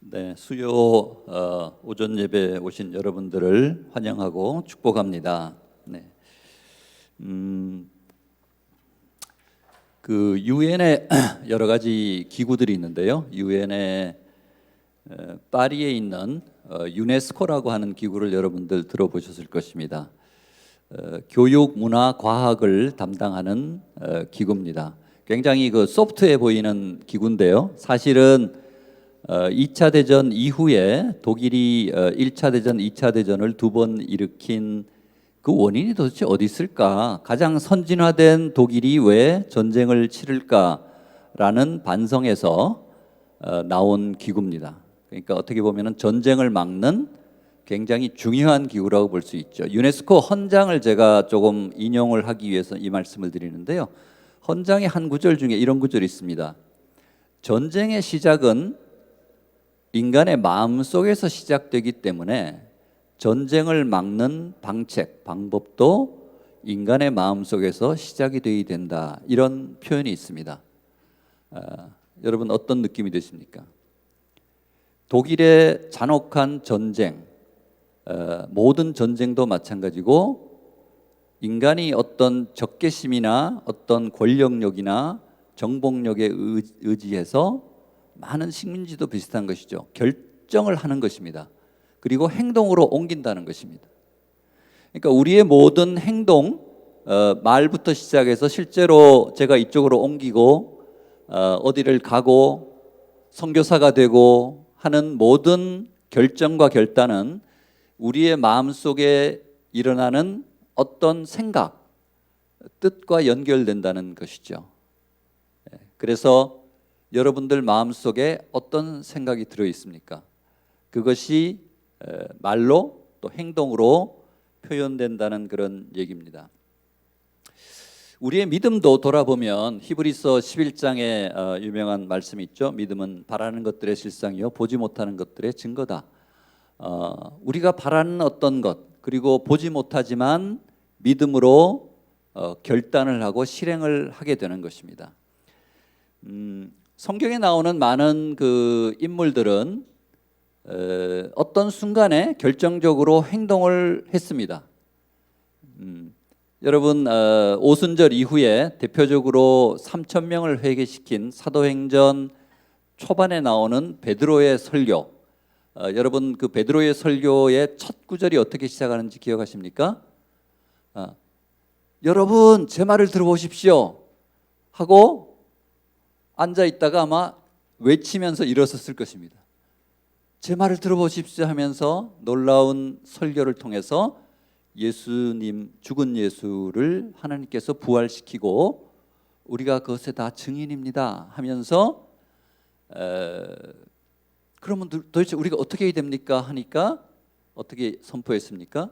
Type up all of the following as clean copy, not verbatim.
네, 수요 오전 예배 오신 여러분들을 환영하고 축복합니다. 네, 그 유엔에 여러 가지 기구들이 있는데요. 유엔에 파리에 있는 유네스코라고 하는 기구를 여러분들 들어보셨을 것입니다. 교육, 문화, 과학을 담당하는 기구입니다. 굉장히 그 소프트해 보이는 기구인데요. 사실은 2차 대전 이후에 독일이 1차 대전, 2차 대전을 두 번 일으킨 그 원인이 도대체 어디 있을까? 가장 선진화된 독일이 왜 전쟁을 치를까라는 반성에서 나온 기구입니다. 그러니까 어떻게 보면은 전쟁을 막는 굉장히 중요한 기구라고 볼 수 있죠. 유네스코 헌장을 제가 조금 인용을 하기 위해서 이 말씀을 드리는데요. 헌장의 한 구절 중에 이런 구절이 있습니다. 전쟁의 시작은 인간의 마음 속에서 시작되기 때문에 전쟁을 막는 방책, 방법도 인간의 마음 속에서 시작이 되어야 된다. 이런 표현이 있습니다. 여러분 어떤 느낌이 드십니까? 독일의 잔혹한 전쟁, 모든 전쟁도 마찬가지고 인간이 어떤 적개심이나 어떤 권력력이나 정복력에 의지해서 많은 식민지도 비슷한 것이죠. 결정을 하는 것입니다. 그리고 행동으로 옮긴다는 것입니다. 그러니까 우리의 모든 행동, 말부터 시작해서 실제로 제가 이쪽으로 옮기고 어디를 가고 선교사가 되고 하는 모든 결정과 결단은 우리의 마음속에 일어나는 어떤 생각, 뜻과 연결된다는 것이죠. 그래서 여러분들 마음속에 어떤 생각이 들어 있습니까? 그것이 말로 또 행동으로 표현된다는 그런 얘기입니다. 우리의 믿음도 돌아보면 히브리서 11장에 유명한 말씀이 있죠. 믿음은 바라는 것들의 실상이요 보지 못하는 것들의 증거다. 우리가 바라는 어떤 것 그리고 보지 못하지만 믿음으로 결단을 하고 실행을 하게 되는 것입니다. 성경에 나오는 많은 그 인물들은 어떤 순간에 결정적으로 행동을 했습니다. 여러분 오순절 이후에 대표적으로 3천 명을 회개시킨 사도행전 초반에 나오는 베드로의 설교. 여러분 그 베드로의 설교의 첫 구절이 어떻게 시작하는지 기억하십니까? 여러분 제 말을 들어보십시오 하고 앉아 있다가 아마 외치면서 일어섰을 것입니다. 제 말을 들어보십시오 하면서 놀라운 설교를 통해서 예수님 죽은 예수를 하나님께서 부활시키고 우리가 그것에 다 증인입니다 하면서 그러면 도대체 우리가 어떻게 해야 됩니까 하니까 어떻게 선포했습니까?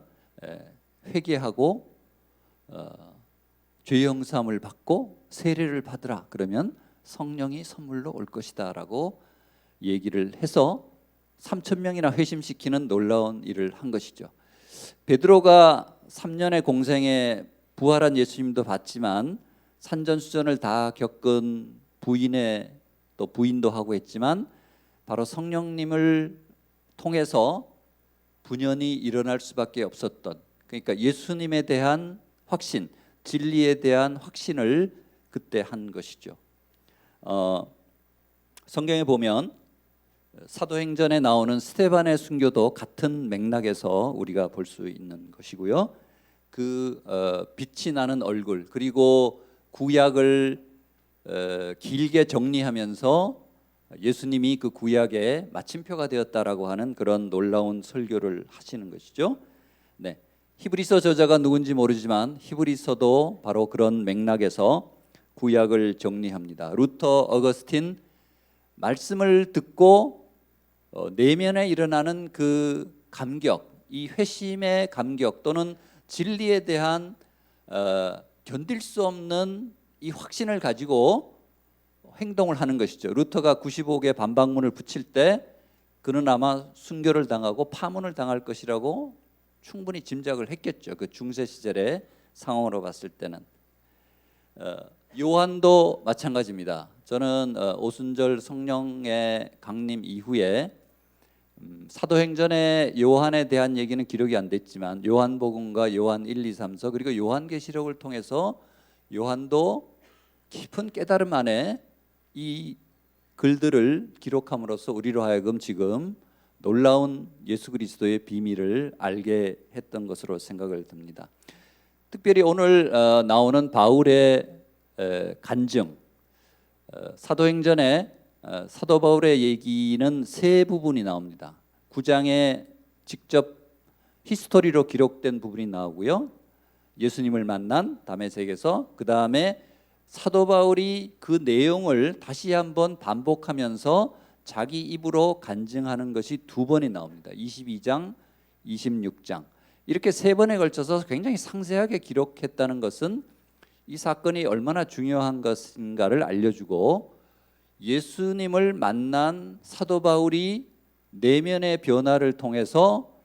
회개하고 죄 용서함을 받고 세례를 받으라. 그러면 성령이 선물로 올 것이다 라고 얘기를 해서 3천 명이나 회심시키는 놀라운 일을 한 것이죠. 베드로가 3년의 공생에 부활한 예수님도 봤지만 산전수전을 다 겪은 부인의 또 부인도 하고 했지만 바로 성령님을 통해서 분연이 일어날 수밖에 없었던, 그러니까 예수님에 대한 확신, 진리에 대한 확신을 그때 한 것이죠. 성경에 보면 사도행전에 나오는 스데반의 순교도 같은 맥락에서 우리가 볼 수 있는 것이고요. 그 빛이 나는 얼굴 그리고 구약을 길게 정리하면서 예수님이 그 구약의 마침표가 되었다라고 하는 그런 놀라운 설교를 하시는 것이죠. 네, 히브리서 저자가 누군지 모르지만 히브리서도 바로 그런 맥락에서 구약을 정리합니다. 루터, 어거스틴 말씀을 듣고 내면에 일어나는 그 감격, 이 회심의 감격 또는 진리에 대한 견딜 수 없는 이 확신을 가지고 행동을 하는 것이죠. 루터가 95개 반박문을 붙일 때 그는 아마 순교를 당하고 파문을 당할 것이라고 충분히 짐작을 했겠죠. 그 중세 시절의 상황으로 봤을 때는. 요한도 마찬가지입니다. 저는 오순절 성령의 강림 이후에 사도행전에 요한에 대한 얘기는 기록이 안 됐지만 요한복음과 요한 1, 2, 3서 그리고 요한계시록을 통해서 요한도 깊은 깨달음 안에 이 글들을 기록함으로써 우리로 하여금 지금 놀라운 예수 그리스도의 비밀을 알게 했던 것으로 생각을 듭니다. 특별히 오늘 나오는 바울의 간증, 사도행전에 사도 바울의 얘기는 세 부분이 나옵니다. 9장에 직접 히스토리로 기록된 부분이 나오고요, 예수님을 만난 다메섹에서, 그 다음에 사도 바울이 그 내용을 다시 한번 반복하면서 자기 입으로 간증하는 것이 두 번이 나옵니다. 22장, 26장 이렇게 세 번에 걸쳐서 굉장히 상세하게 기록했다는 것은 이 사건이 얼마나 중요한 것인가를 알려주고, 예수님을 만난 사도 바울이 내면의 변화를 통해서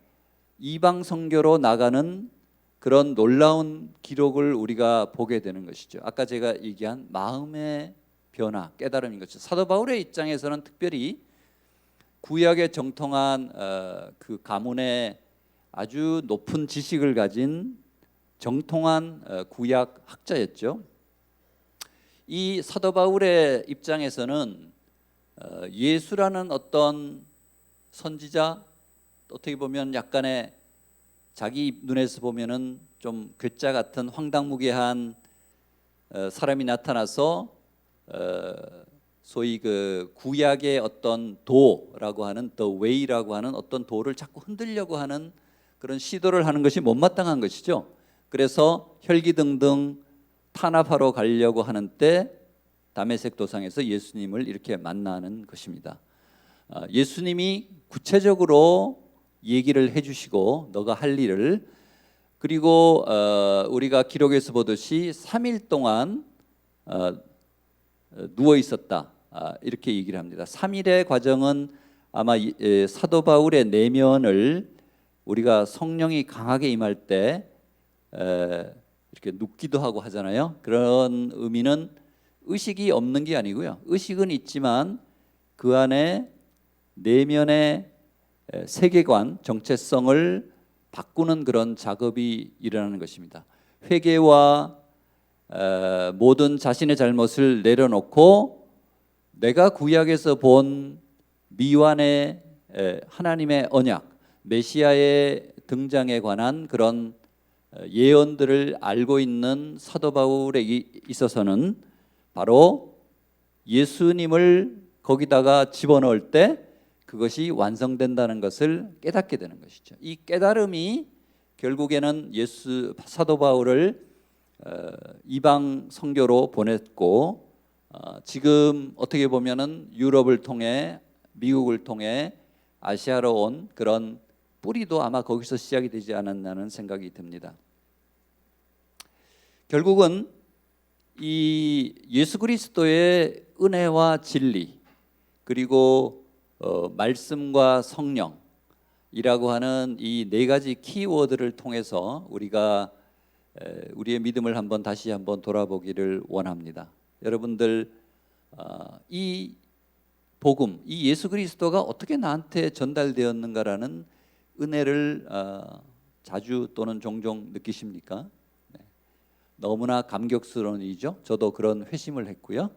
이방 선교로 나가는 그런 놀라운 기록을 우리가 보게 되는 것이죠. 아까 제가 얘기한 마음의 변화, 깨달음인 것이죠. 사도 바울의 입장에서는 특별히 구약에 정통한 그 가문의 아주 높은 지식을 가진 정통한 구약 학자였죠. 이 사도 바울의 입장에서는 예수라는 어떤 선지자, 어떻게 보면 약간의 자기 눈에서 보면은 좀 괴짜 같은 황당무계한 사람이 나타나서 소위 그 구약의 어떤 도라고 하는 the way라고 하는 어떤 도를 자꾸 흔들려고 하는 그런 시도를 하는 것이 못마땅한 것이죠. 그래서 혈기등등 탄압하러 가려고 하는 때 다메섹 도상에서 예수님을 이렇게 만나는 것입니다. 예수님이 구체적으로 얘기를 해주시고 너가 할 일을, 그리고 우리가 기록에서 보듯이 3일 동안 누워 있었다, 이렇게 얘기를 합니다. 3일의 과정은 아마 사도 바울의 내면을 우리가 성령이 강하게 임할 때 이렇게 눕기도 하고 하잖아요. 그런 의미는 의식이 없는 게 아니고요, 의식은 있지만 그 안에 내면의 세계관, 정체성을 바꾸는 그런 작업이 일어나는 것입니다. 회개와 모든 자신의 잘못을 내려놓고 내가 구약에서 본 미완의 하나님의 언약, 메시아의 등장에 관한 그런 예언들을 알고 있는 사도 바울에 있어서는 바로 예수님을 거기다가 집어넣을 때 그것이 완성된다는 것을 깨닫게 되는 것이죠. 이 깨달음이 결국에는 사도 바울을 이방 선교로 보냈고, 지금 어떻게 보면은 유럽을 통해 미국을 통해 아시아로 온 그런 뿌리도 아마 거기서 시작이 되지 않았나는 생각이 듭니다. 결국은 이 예수 그리스도의 은혜와 진리, 그리고 말씀과 성령이라고 하는 이 네 가지 키워드를 통해서 우리가 우리의 믿음을 다시 한번 돌아보기를 원합니다. 여러분들, 이 복음, 이 예수 그리스도가 어떻게 나한테 전달되었는가라는 은혜를 자주 또는 종종 느끼십니까? 네. 너무나 감격스러운 일이죠. 저도 그런 회심을 했고요.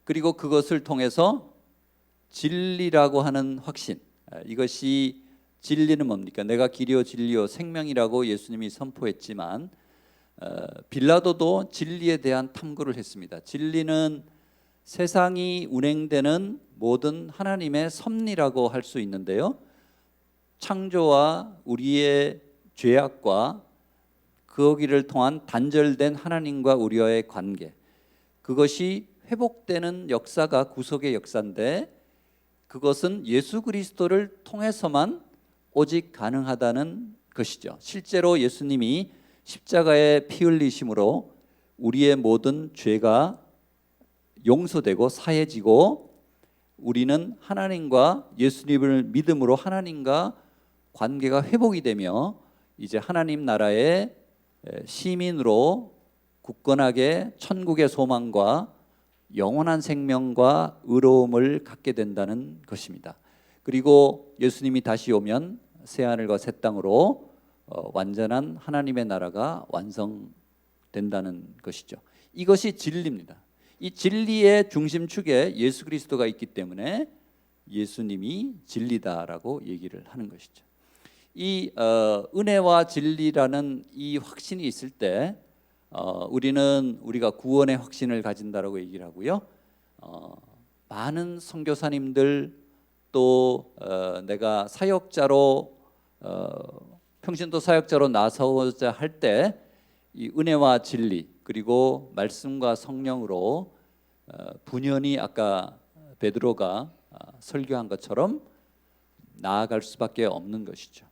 그리고 그것을 통해서 진리라고 하는 확신, 이것이 진리는 뭡니까? 내가 길이요 진리요 생명이라고 예수님이 선포했지만 빌라도도 진리에 대한 탐구를 했습니다. 진리는 세상이 운행되는 모든 하나님의 섭리라고 할 수 있는데요, 창조와 우리의 죄악과 거기를 통한 단절된 하나님과 우리와의 관계, 그것이 회복되는 역사가 구속의 역사인데, 그것은 예수 그리스도를 통해서만 오직 가능하다는 것이죠. 실제로 예수님이 십자가에 피 흘리심으로 우리의 모든 죄가 용서되고 사해지고 우리는 하나님과 예수님을 믿음으로 하나님과 관계가 회복이 되며 이제 하나님 나라의 시민으로 굳건하게 천국의 소망과 영원한 생명과 의로움을 갖게 된다는 것입니다. 그리고 예수님이 다시 오면 새 하늘과 새 땅으로 완전한 하나님의 나라가 완성된다는 것이죠. 이것이 진리입니다. 이 진리의 중심축에 예수 그리스도가 있기 때문에 예수님이 진리다라고 얘기를 하는 것이죠. 이 은혜와 진리라는 이 확신이 있을 때 우리가 구원의 확신을 가진다라고 얘기를 하고요. 많은 선교사님들 또 내가 사역자로 평신도 사역자로 나서고자 할 때 이 은혜와 진리 그리고 말씀과 성령으로 분연히 아까 베드로가 설교한 것처럼 나아갈 수밖에 없는 것이죠.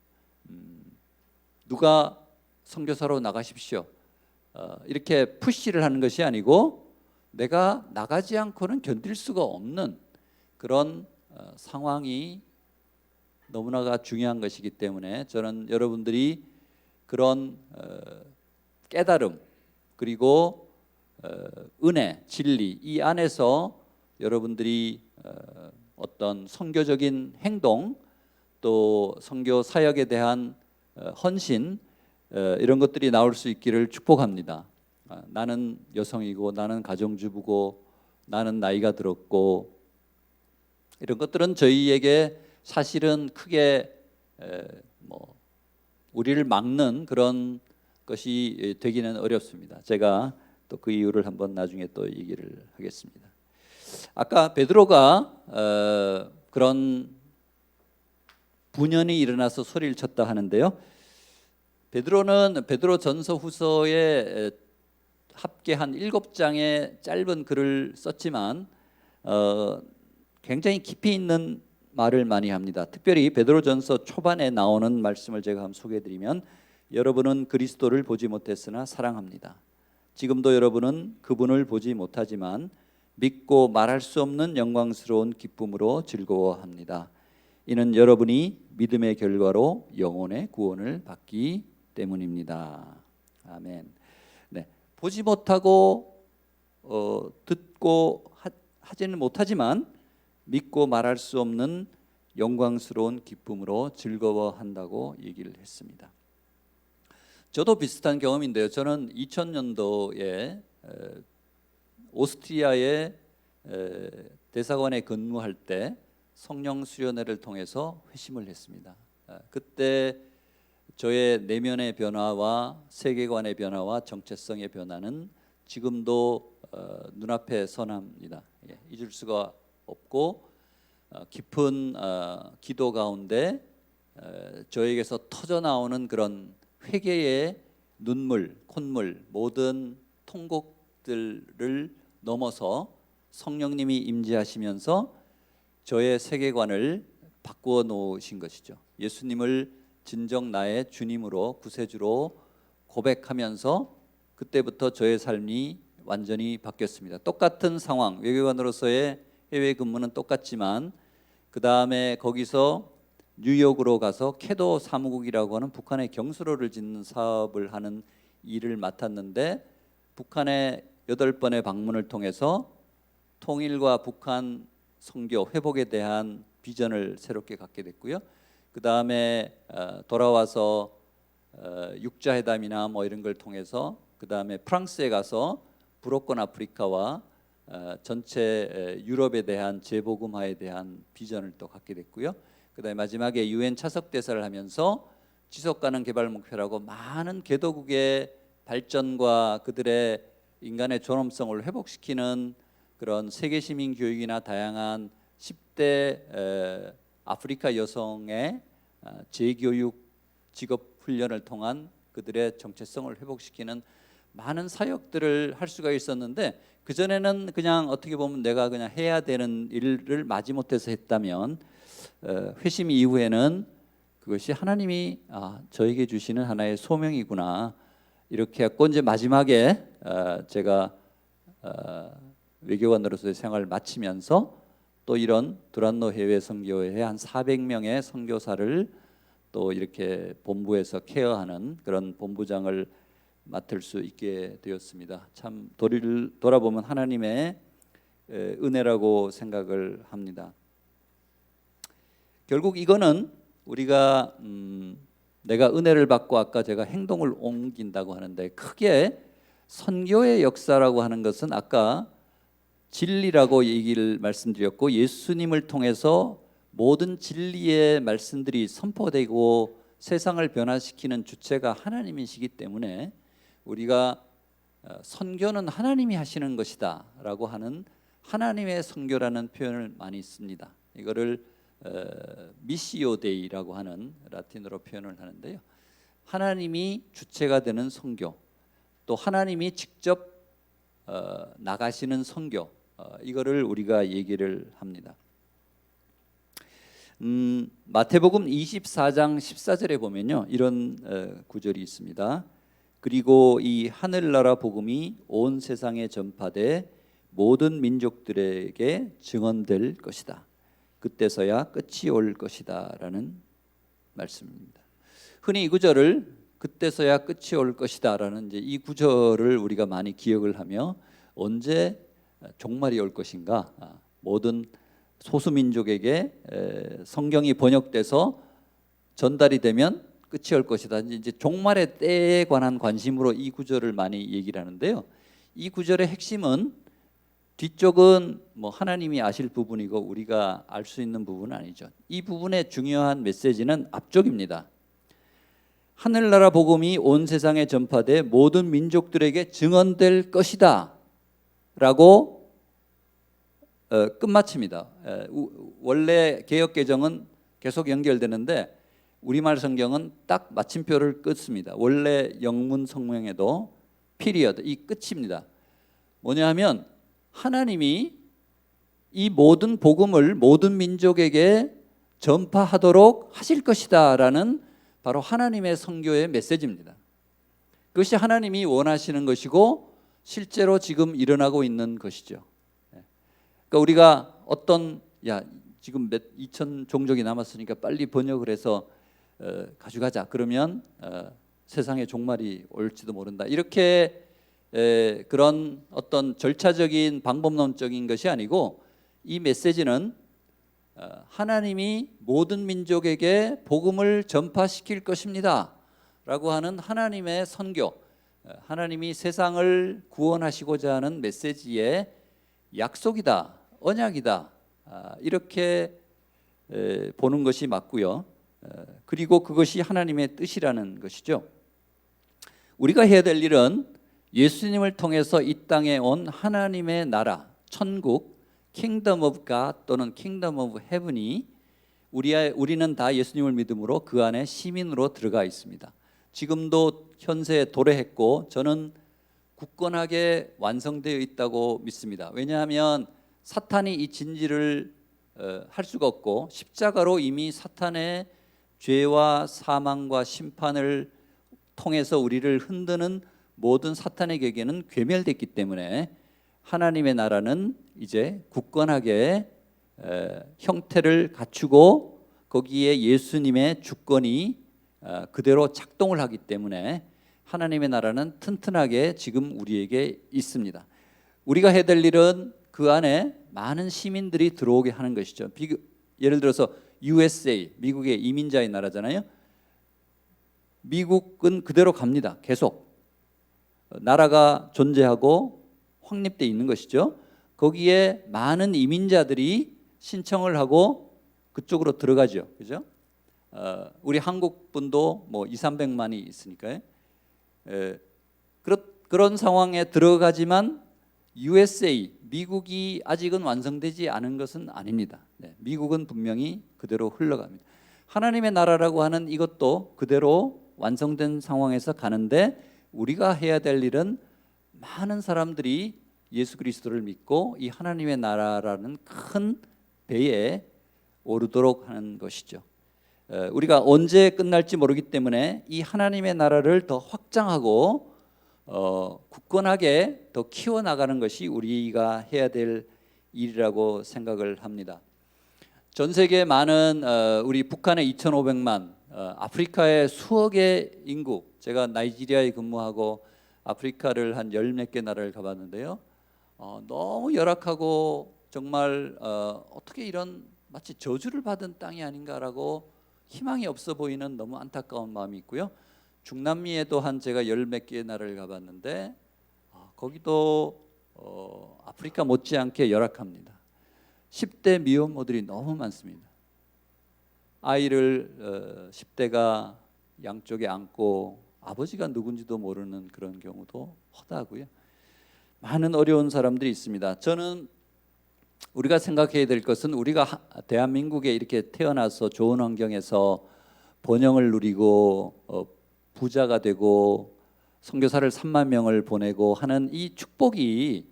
누가 선교사로 나가십시오 이렇게 푸시를 하는 것이 아니고 내가 나가지 않고는 견딜 수가 없는 그런 상황이 너무나가 중요한 것이기 때문에 저는 여러분들이 그런 깨달음 그리고 은혜, 진리 이 안에서 여러분들이 어떤 선교적인 행동 또 선교 사역에 대한 헌신 이런 것들이 나올 수 있기를 축복합니다. 나는 여성이고 나는 가정주부고 나는 나이가 들었고 이런 것들은 저희에게 사실은 크게 우리를 막는 그런 것이 되기는 어렵습니다. 제가 또 그 이유를 한번 나중에 또 얘기를 하겠습니다. 아까 베드로가 그런 분연이 일어나서 소리를 쳤다 하는데요. 베드로 전서 후서에 합계 한 7장의 짧은 글을 썼지만 굉장히 깊이 있는 말을 많이 합니다. 특별히 베드로전서 초반에 나오는 말씀을 제가 한번 소개해드리면 여러분은 그리스도를 보지 못했으나 사랑합니다. 지금도 여러분은 그분을 보지 못하지만 믿고 말할 수 없는 영광스러운 기쁨으로 즐거워합니다. 이는 여러분이 믿음의 결과로 영혼의 구원을 받기 때문입니다. 아멘. 네, 보지 못하고 듣고 하지는 못하지만 믿고 말할 수 없는 영광스러운 기쁨으로 즐거워한다고 얘기를 했습니다. 저도 비슷한 경험인데요. 저는 2000년도에 오스트리아의 대사관에 근무할 때 성령 수련회를 통해서 회심을 했습니다. 그때 저의 내면의 변화와 세계관의 변화와 정체성의 변화는 지금도 눈앞에 선합니다. 잊을 수가 없고 깊은 기도 가운데 저에게서 터져 나오는 그런 회개의 눈물, 콧물, 모든 통곡들을 넘어서 성령님이 임재하시면서 저의 세계관을 바꾸어 놓으신 것이죠. 예수님을 진정 나의 주님으로 구세주로 고백하면서 그때부터 저의 삶이 완전히 바뀌었습니다. 똑같은 상황, 외교관으로서의 해외 근무는 똑같지만 그 다음에 거기서 뉴욕으로 가서 캐도 사무국이라고 하는 북한의 경수로를 짓는 사업을 하는 일을 맡았는데 북한의 8번의 방문을 통해서 통일과 북한 선교 회복에 대한 비전을 새롭게 갖게 됐고요. 그 다음에 돌아와서 육자회담이나 뭐 이런 걸 통해서 그 다음에 프랑스에 가서 불어권 아프리카와 전체 유럽에 대한 재복음화에 대한 비전을 또 갖게 됐고요. 그다음에 마지막에 유엔 차석 대사를 하면서 지속가능 개발 목표라고 많은 개도국의 발전과 그들의 인간의 존엄성을 회복시키는 그런 세계 시민 교육이나 다양한 10대 아프리카 여성의 재교육 직업 훈련을 통한 그들의 정체성을 회복시키는 많은 사역들을 할 수가 있었는데 그전에는 그냥 어떻게 보면 내가 그냥 해야 되는 일을 마지못해서 했다면 회심 이후에는 그것이 하나님이 저에게 주시는 하나의 소명이구나 이렇게 했고 이제 마지막에 제가 외교관으로서의 생활을 마치면서 또 이런 두란노 해외 선교회에 한 400명의 선교사를 또 이렇게 본부에서 케어하는 그런 본부장을 맡을 수 있게 되었습니다. 참 돌아보면 하나님의 은혜라고 생각을 합니다. 결국 이거는 우리가 내가 은혜를 받고 아까 제가 행동을 옮긴다고 하는데 크게 선교의 역사라고 하는 것은 아까 진리라고 얘기를 말씀드렸고 예수님을 통해서 모든 진리의 말씀들이 선포되고 세상을 변화시키는 주체가 하나님이시기 때문에 우리가 선교는 하나님이 하시는 것이다 라고 하는 하나님의 선교라는 표현을 많이 씁니다. 이거를 미시오 데이라고 하는 라틴어로 표현을 하는데요. 하나님이 주체가 되는 선교, 또 하나님이 직접 나가시는 선교, 이거를 우리가 얘기를 합니다. 마태복음 24장 14절에 보면요, 이런 구절이 있습니다. 그리고 이 하늘나라 복음이 온 세상에 전파돼 모든 민족들에게 증언될 것이다. 그때서야 끝이 올 것이다 라는 말씀입니다. 흔히 이 구절을 그때서야 끝이 올 것이다 라는 이 구절을 우리가 많이 기억을 하며 언제 종말이 올 것인가, 모든 소수민족에게 성경이 번역돼서 전달이 되면 끝이 올 것이다. 이제 종말의 때에 관한 관심으로 이 구절을 많이 얘기를 하는데요. 이 구절의 핵심은 뒤쪽은 뭐 하나님이 아실 부분이고 우리가 알 수 있는 부분은 아니죠. 이 부분의 중요한 메시지는 앞쪽입니다. 하늘나라 복음이 온 세상에 전파돼 모든 민족들에게 증언될 것이다 라고 끝마칩니다. 원래 개역개정은 계속 연결되는데 우리말 성경은 딱 마침표를 끊습니다. 원래 영문 성명에도 피리어드, 이 끝입니다. 뭐냐 하면 하나님이 이 모든 복음을 모든 민족에게 전파하도록 하실 것이다 라는 바로 하나님의 선교의 메시지입니다. 그것이 하나님이 원하시는 것이고 실제로 지금 일어나고 있는 것이죠. 그러니까 우리가 지금 2,000 종족이 남았으니까 빨리 번역을 해서 가져가자 그러면 세상에 종말이 올지도 모른다, 이렇게 그런 어떤 절차적인 방법론적인 것이 아니고 이 메시지는 하나님이 모든 민족에게 복음을 전파시킬 것입니다 라고 하는 하나님의 선교, 하나님이 세상을 구원하시고자 하는 메시지의 약속이다, 언약이다, 이렇게 보는 것이 맞고요. 그리고 그것이 하나님의 뜻이라는 것이죠. 우리가 해야 될 일은 예수님을 통해서 이 땅에 온 하나님의 나라, 천국, Kingdom of God 또는 Kingdom of Heaven이 우리는 다 예수님을 믿음으로 그 안에 시민으로 들어가 있습니다. 지금도 현세에 도래했고 저는 굳건하게 완성되어 있다고 믿습니다. 왜냐하면 사탄이 이 진리를 할 수가 없고 십자가로 이미 사탄의 죄와 사망과 심판을 통해서 우리를 흔드는 모든 사탄의 계계는 괴멸됐기 때문에 하나님의 나라는 이제 굳건하게 형태를 갖추고 거기에 예수님의 주권이 그대로 작동을 하기 때문에 하나님의 나라는 튼튼하게 지금 우리에게 있습니다. 우리가 해야 될 일은 그 안에 많은 시민들이 들어오게 하는 것이죠. 예를 들어서 USA, 미국의 이민자의 나라잖아요. 미국은 그대로 갑니다. 계속 나라가 존재하고 확립되어 있는 것이죠. 거기에 많은 이민자들이 신청을 하고 그쪽으로 들어가죠. 그죠? 우리 한국 분도 뭐 200~300만이 있으니까요. 그런 상황에 들어가지만 USA, 미국이 아직은 완성되지 않은 것은 아닙니다. 미국은 분명히 그대로 흘러갑니다. 하나님의 나라라고 하는 이것도 그대로 완성된 상황에서 가는데 우리가 해야 될 일은 많은 사람들이 예수 그리스도를 믿고 이 하나님의 나라라는 큰 배에 오르도록 하는 것이죠. 우리가 언제 끝날지 모르기 때문에 이 하나님의 나라를 더 확장하고 굳건하게 더 키워나가는 것이 우리가 해야 될 일이라고 생각을 합니다. 전 세계 많은 우리 북한의 2,500만, 아프리카의 수억의 인구, 제가 나이지리아에 근무하고 아프리카를 한 10몇 개 나라를 가봤는데요. 너무 열악하고 정말 어떻게 이런 마치 저주를 받은 땅이 아닌가라고 희망이 없어 보이는 너무 안타까운 마음이 있고요. 중남미에도 한 제가 열 몇 개의 나라를 가봤는데 거기도 아프리카 못지않게 열악합니다. 10대 미혼모들이 너무 많습니다. 아이를 10대가 양쪽에 안고 아버지가 누군지도 모르는 그런 경우도 허다하고요. 많은 어려운 사람들이 있습니다. 저는 우리가 생각해야 될 것은 우리가 대한민국에 이렇게 태어나서 좋은 환경에서 번영을 누리고 부자가 되고 선교사를 3만 명을 보내고 하는 이 축복이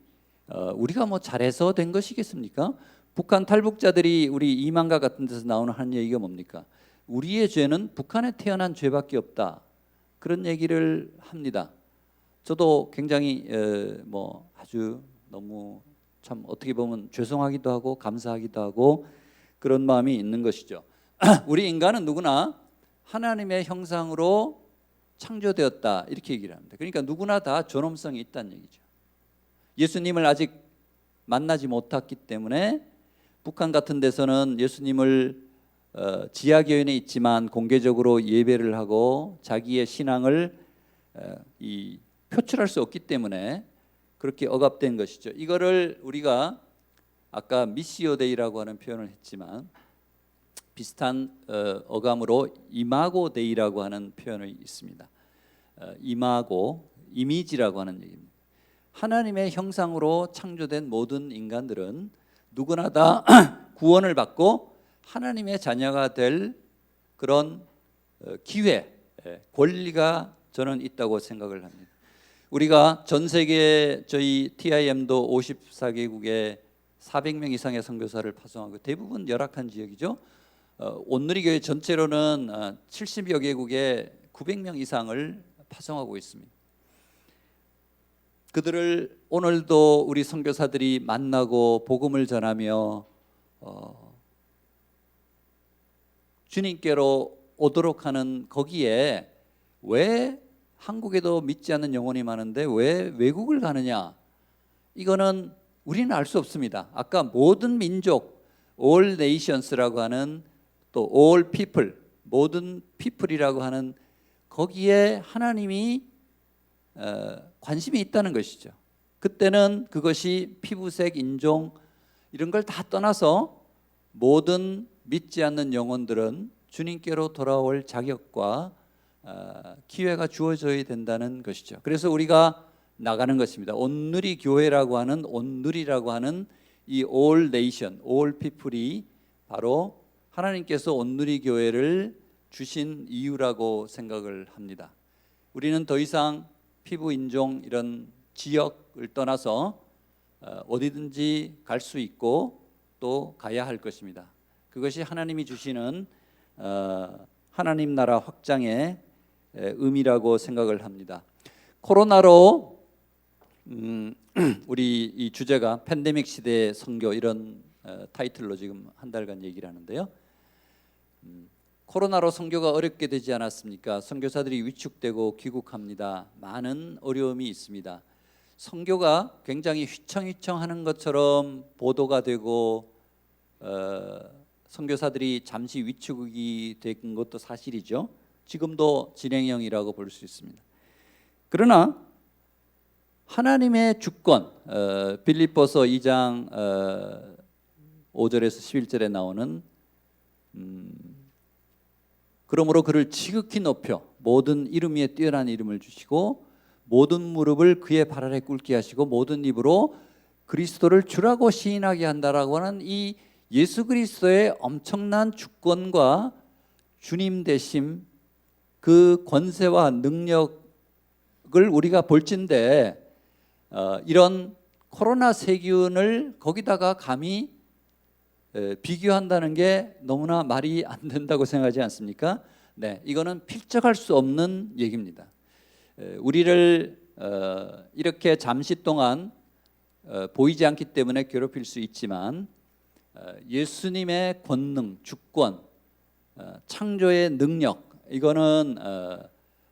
우리가 뭐 잘해서 된 것이겠습니까? 북한 탈북자들이 우리 이만가 같은 데서 나오는 한 얘기가 뭡니까? 우리의 죄는 북한에 태어난 죄밖에 없다. 그런 얘기를 합니다. 저도 굉장히 뭐 아주 너무 참 어떻게 보면 죄송하기도 하고 감사하기도 하고 그런 마음이 있는 것이죠. 우리 인간은 누구나 하나님의 형상으로 창조되었다 이렇게 얘기를 합니다. 그러니까 누구나 다 존엄성이 있다는 얘기죠. 예수님을 아직 만나지 못했기 때문에 북한 같은 데서는 예수님을 지하교인에 있지만 공개적으로 예배를 하고 자기의 신앙을 표출할 수 없기 때문에 그렇게 억압된 것이죠. 이거를 우리가 아까 미시오 데이라고 하는 표현을 했지만 비슷한 어감으로 이마고 데이라고 하는 표현이 있습니다. 이마고, 이미지라고 하는 얘기입니다. 하나님의 형상으로 창조된 모든 인간들은 누구나 다 구원을 받고 하나님의 자녀가 될 그런 기회, 권리가 저는 있다고 생각을 합니다. 우리가 전 세계 저희 TIM도 54개국에 400명 이상의 선교사를 파송하고 대부분 열악한 지역이죠. 온누리교회 전체로는 70여 개국에 900명 이상을 파송하고 있습니다. 그들을 오늘도 우리 선교사들이 만나고 복음을 전하며 주님께로 오도록 하는 거기에 왜 한국에도 믿지 않는 영혼이 많은데 왜 외국을 가느냐? 이거는 우리는 알 수 없습니다. 아까 모든 민족, all nations라고 하는 또 all people, 모든 people이라고 하는 거기에 하나님이 관심이 있다는 것이죠. 그때는 그것이 피부색, 인종 이런 걸 다 떠나서 모든 믿지 않는 영혼들은 주님께로 돌아올 자격과 기회가 주어져야 된다는 것이죠. 그래서 우리가 나가는 것입니다. 온누리 교회라고 하는 온누리라고 하는 이 all nation, all people이 바로 하나님께서 온누리 교회를 주신 이유라고 생각을 합니다. 우리는 더 이상 피부, 인종 이런 지역을 떠나서 어디든지 갈 수 있고 또 가야 할 것입니다. 그것이 하나님이 주시는 하나님 나라 확장의 의미라고 생각을 합니다. 코로나로 우리 이 주제가 팬데믹 시대의 선교 이런 타이틀로 지금 한 달간 얘기를 하는데요. 코로나로 선교가 어렵게 되지 않았습니까? 선교사들이 위축되고 귀국합니다. 많은 어려움이 있습니다. 선교가 굉장히 휘청휘청하는 것처럼 보도가 되고 선교사들이 잠시 위축이 된 것도 사실이죠. 지금도 진행형이라고 볼 수 있습니다. 그러나 하나님의 주권, 빌립보서 2장 5절에서 11절에 나오는 그러므로 그를 지극히 높여 모든 이름 위에 뛰어난 이름을 주시고 모든 무릎을 그의 발 아래 꿇게 하시고 모든 입으로 그리스도를 주라고 시인하게 한다라고 하는 이 예수 그리스도의 엄청난 주권과 주님 되심, 그 권세와 능력을 우리가 볼진데 이런 코로나 세균을 거기다가 감히 비교한다는 게 너무나 말이 안 된다고 생각하지 않습니까? 네, 이거는 필적할 수 없는 얘기입니다. 우리를 이렇게 잠시 동안 보이지 않기 때문에 괴롭힐 수 있지만 예수님의 권능, 주권, 창조의 능력 이거는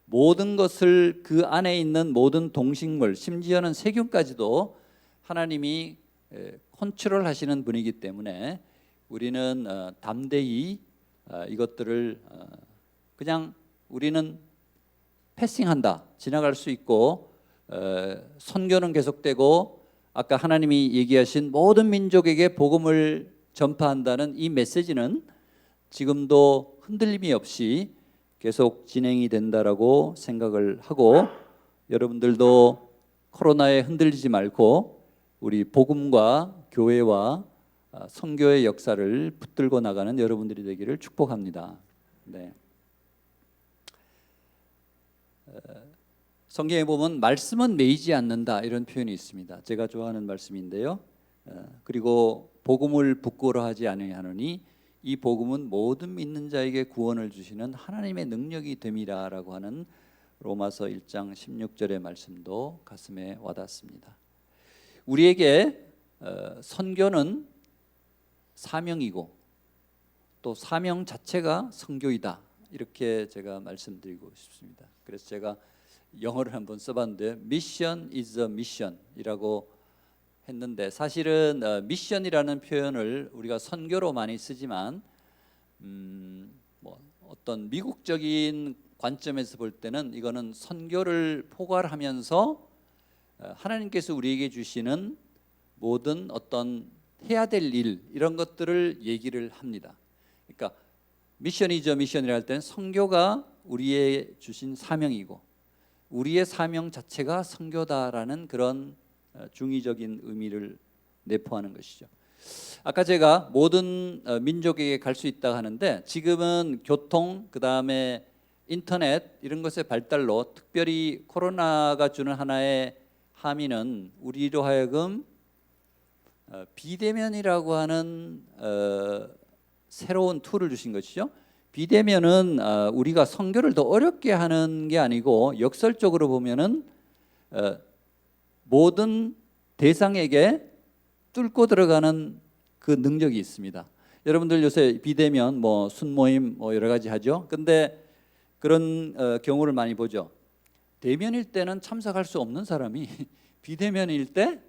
모든 것을 그 안에 있는 모든 동식물 심지어는 세균까지도 하나님이 컨트롤 하시는 분이기 때문에 우리는 담대히 이것들을 그냥 우리는 패싱한다, 지나갈 수 있고 선교는 계속되고 아까 하나님이 얘기하신 모든 민족에게 복음을 전파한다는 이 메시지는 지금도 흔들림이 없이 계속 진행이 된다라고 생각을 하고, 여러분들도 코로나에 흔들리지 말고 우리 복음과 교회와 선교의 역사를 붙들고 나가는 여러분들이 되기를 축복합니다. 네. 성경에 보면 말씀은 매이지 않는다 이런 표현이 있습니다. 제가 좋아하는 말씀인데요. 그리고 복음을 부끄러워하지 아니하노니 이 복음은 모든 믿는 자에게 구원을 주시는 하나님의 능력이 됨이라라고 하는 로마서 1장 16절의 말씀도 가슴에 와닿습니다. 우리에게 선교는 사명이고 또 사명 자체가 선교이다, 이렇게 제가 말씀드리고 싶습니다. 그래서 제가 영어를 한번 써봤는데 Mission is a mission이라고 했는데, 사실은 미션이라는 표현을 우리가 선교로 많이 쓰지만 뭐 어떤 미국적인 관점에서 볼 때는 이거는 선교를 포괄하면서 하나님께서 우리에게 주시는 모든 어떤 해야 될 일, 이런 것들을 얘기를 합니다. 그러니까 미션이죠, 미션이라 할 때는 선교가 우리의 주신 사명이고 우리의 사명 자체가 선교다라는 그런 중의적인 의미를 내포하는 것이죠. 아까 제가 모든 민족에게 갈 수 있다 하는데, 지금은 교통, 그 다음에 인터넷 이런 것의 발달로 특별히 코로나가 주는 하나의 함의는 우리로 하여금 비대면이라고 하는 새로운 툴을 주신 것이죠. 비대면은 우리가 선교를 더 어렵게 하는 게 아니고 역설적으로 보면은 모든 대상에게 뚫고 들어가는 그 능력이 있습니다. 여러분들 요새 비대면 뭐 순모임 뭐 여러 가지 하죠. 근데 그런 경우를 많이 보죠. 대면일 때는 참석할 수 없는 사람이 비대면일 때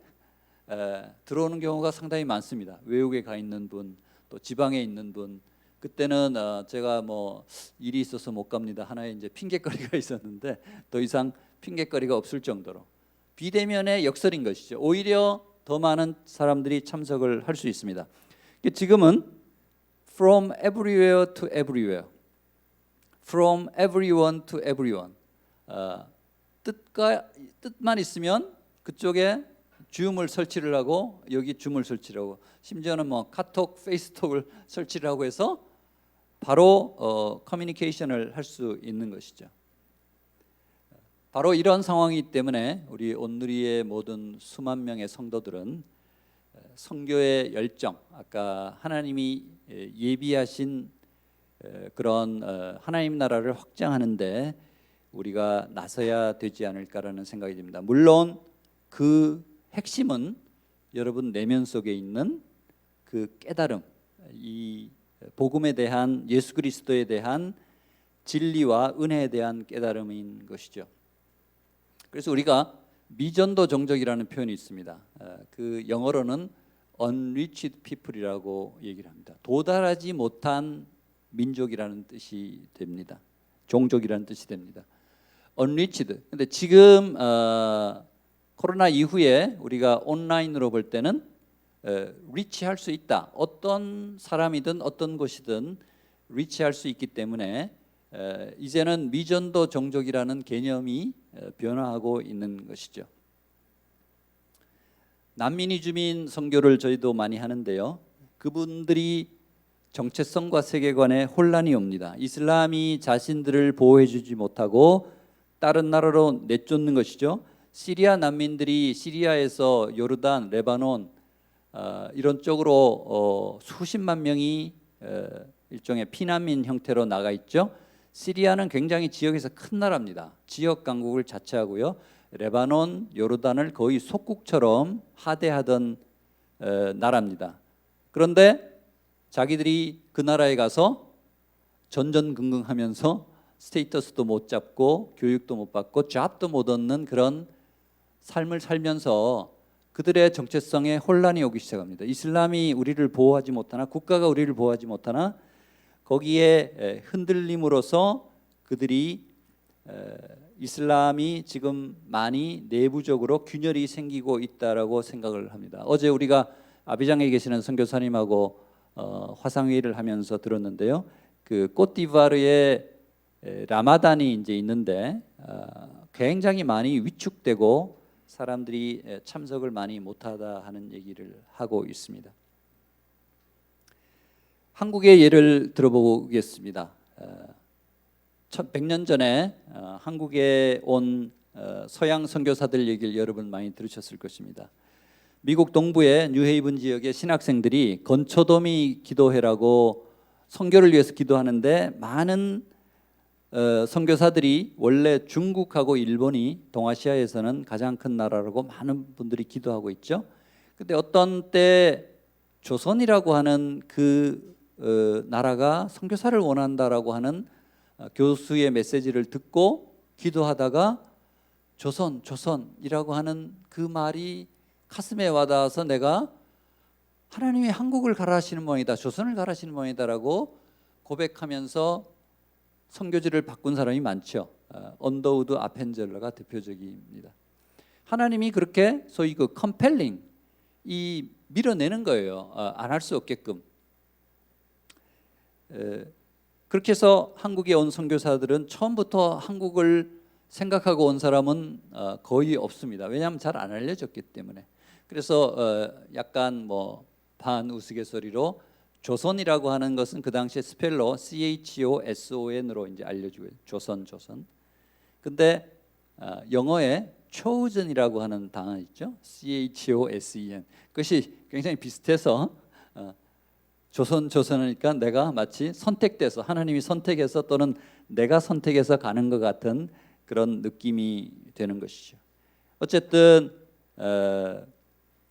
들어오는 경우가 상당히 많습니다. 외국에 가 있는 분, 또 지방에 있는 분. 그때는 제가 뭐 일이 있어서 못 갑니다, 하나의 이제 핑계거리가 있었는데 더 이상 핑계거리가 없을 정도로 비대면의 역설인 것이죠. 오히려 더 많은 사람들이 참석을 할 수 있습니다. 지금은 from everywhere to everywhere, from everyone to everyone, 뜻만 있으면 그쪽에 줌을 설치를 하고 여기 줌을 설치를 하고 심지어는 뭐 카톡, 페이스톡을 설치를 하고 해서 바로 커뮤니케이션을 할 수 있는 것이죠. 바로 이런 상황이기 때문에 우리 온누리의 모든 수만 명의 성도들은 선교의 열정, 아까 하나님이 예비하신 그런 하나님 나라를 확장하는데 우리가 나서야 되지 않을까라는 생각이 듭니다. 물론 그 핵심은 여러분 내면 속에 있는 그 깨달음, 이 복음에 대한, 예수 그리스도에 대한 진리와 은혜에 대한 깨달음인 것이죠. 그래서 우리가 미전도 종족이라는 표현이 있습니다. 그 영어로는 unreached people이라고 얘기를 합니다. 도달하지 못한 민족이라는 뜻이 됩니다. 종족이라는 뜻이 됩니다. unreached. 근데 지금 코로나 이후에 우리가 온라인으로 볼 때는 리치할 수 있다. 어떤 사람이든 어떤 곳이든 리치할 수 있기 때문에 이제는 미전도 종족이라는 개념이 변화하고 있는 것이죠. 난민 이주민 선교를 저희도 많이 하는데요. 그분들이 정체성과 세계관에 혼란이 옵니다. 이슬람이 자신들을 보호해주지 못하고 다른 나라로 내쫓는 것이죠. 시리아 난민들이 시리아에서 요르단, 레바논 이런 쪽으로 수십만 명이 일종의 피난민 형태로 나가 있죠. 시리아는 굉장히 지역에서 큰 나라입니다. 지역 강국을 자처하고요. 레바논, 요르단을 거의 속국처럼 하대하던 나라입니다. 그런데 자기들이 그 나라에 가서 전전긍긍하면서 스테이터스도 못 잡고 교육도 못 받고 잡도 못 얻는 그런 삶을 살면서 그들의 정체성에 혼란이 오기 시작합니다. 이슬람이 우리를 보호하지 못하나, 국가가 우리를 보호하지 못하나, 거기에 흔들림으로써 그들이 이슬람이 지금 많이 내부적으로 균열이 생기고 있다라고 생각을 합니다. 어제 우리가 아비장에 계시는 선교사님하고 화상회의를 하면서 들었는데요. 그 côte-d'Ivoire의 라마단이 이제 있는데 굉장히 많이 위축되고 사람들이 참석을 많이 못하다 하는 얘기를 하고 있습니다. 한국의 예를 들어보겠습니다. 100년 전에 한국에 온 서양 선교사들 얘기를 여러분 많이 들으셨을 것입니다. 미국 동부의 뉴헤이븐 지역의 신학생들이 건초도미 기도회라고 선교를 위해서 기도하는데, 많은 선교사들이 원래 중국하고 일본이 동아시아에서는 가장 큰 나라라고 많은 분들이 기도하고 있죠. 근데 어떤 때 조선이라고 하는 그 나라가 선교사를 원한다라고 하는 교수의 메시지를 듣고 기도하다가 조선이라고 하는 그 말이 가슴에 와닿아서 내가 하나님이 한국을 가라 하시는 모양이다, 조선을 가라 하시는 모양이다라고 고백하면서 선교지를 바꾼 사람이 많죠. 언더우드 아펜젤러가 대표적입니다. 하나님이 그렇게 소위 그 컴펠링, 이 밀어내는 거예요. 안 할 수 없게끔. 그렇게 해서 한국에 온 선교사들은 처음부터 한국을 생각하고 온 사람은 거의 없습니다. 왜냐하면 잘 안 알려졌기 때문에. 그래서 약간 뭐 반우스갯소리로 조선이라고 하는 것은 그 당시에 스펠러 CHOSON으로 이제 알려주고 조선. 근데 영어에 chosen이라고 하는 단어 있죠. CHOSEN. 그것이 굉장히 비슷해서 조선이니까 내가 마치 선택돼서, 하나님이 선택해서 또는 내가 선택해서 가는 것 같은 그런 느낌이 되는 것이죠. 어쨌든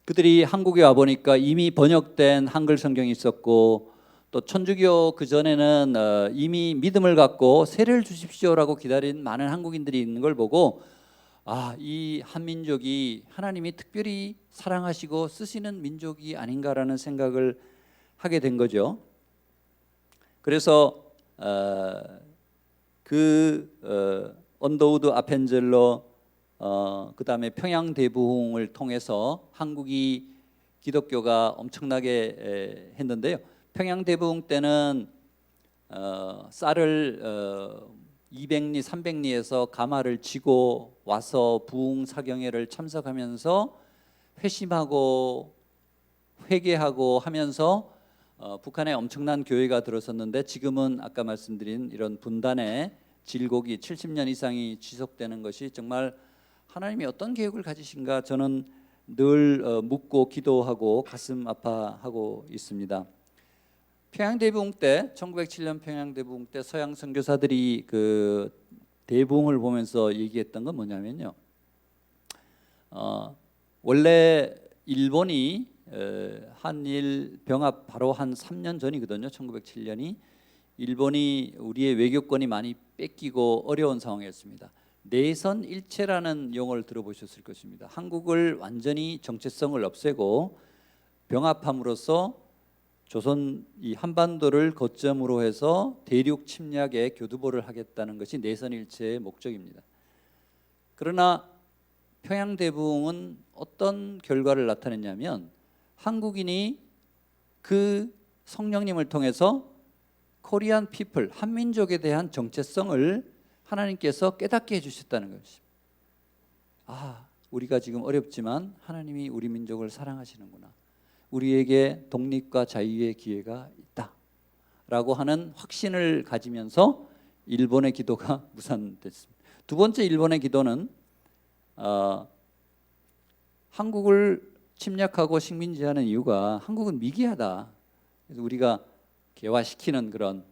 그들이 한국에 와 보니까 이미 번역된 한글 성경이 있었고, 또 천주교 그 전에는 이미 믿음을 갖고 세례를 주십시오라고 기다린 많은 한국인들이 있는 걸 보고, 이 한민족이 하나님이 특별히 사랑하시고 쓰시는 민족이 아닌가라는 생각을 하게 된 거죠. 그래서 언더우드 아펜젤러, 그 다음에 평양 대부흥을 통해서 한국이 기독교가 엄청나게 했는데요. 평양 대부흥 때는 쌀을 200리, 300리에서 가마를 지고 와서 부흥 사경회를 참석하면서 회심하고 회개하고 하면서 북한에 엄청난 교회가 들어섰는데, 지금은 아까 말씀드린 이런 분단의 질곡이 70년 이상이 지속되는 것이 정말 하나님이 어떤 계획을 가지신가 저는 늘 묻고 기도하고 가슴 아파하고 있습니다. 평양대부흥 때, 1907년 평양대부흥 때 서양 선교사들이 그 대부흥을 보면서 얘기했던 건 뭐냐면요, 원래 일본이 한일 병합 바로 한 3년 전이거든요. 1907년이 일본이 우리의 외교권이 많이 뺏기고 어려운 상황이었습니다. 내선일체라는 용어를 들어보셨을 것입니다. 한국을 완전히 정체성을 없애고 병합함으로써 조선 이 한반도를 거점으로 해서 대륙 침략에 교두보를 하겠다는 것이 내선일체의 목적입니다. 그러나 평양대부흥은 어떤 결과를 나타냈냐면, 한국인이 그 성령님을 통해서 코리안 피플, 한민족에 대한 정체성을 하나님께서 깨닫게 해주셨다는 것입니다. 우리가 지금 어렵지만 하나님이 우리 민족을 사랑하시는구나, 우리에게 독립과 자유의 기회가 있다 라고 하는 확신을 가지면서 일본의 기도가 무산됐습니다. 두 번째 일본의 기도는 한국을 침략하고 식민지하는 이유가 한국은 미개하다, 그래서 우리가 개화시키는 그런,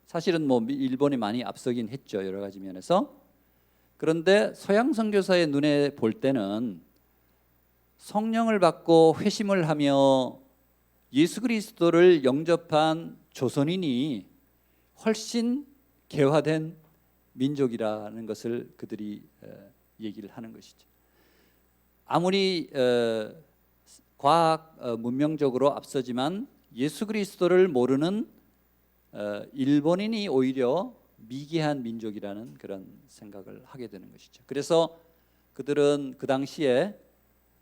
사실은 뭐 일본이 많이 앞서긴 했죠, 여러 가지 면에서. 그런데 서양 선교사의 눈에 볼 때는 성령을 받고 회심을 하며 예수 그리스도를 영접한 조선인이 훨씬 개화된 민족이라는 것을 그들이 얘기를 하는 것이죠. 아무리 과학 문명적으로 앞서지만 예수 그리스도를 모르는 일본인이 오히려 미개한 민족이라는 그런 생각을 하게 되는 것이죠. 그래서 그들은 그 당시에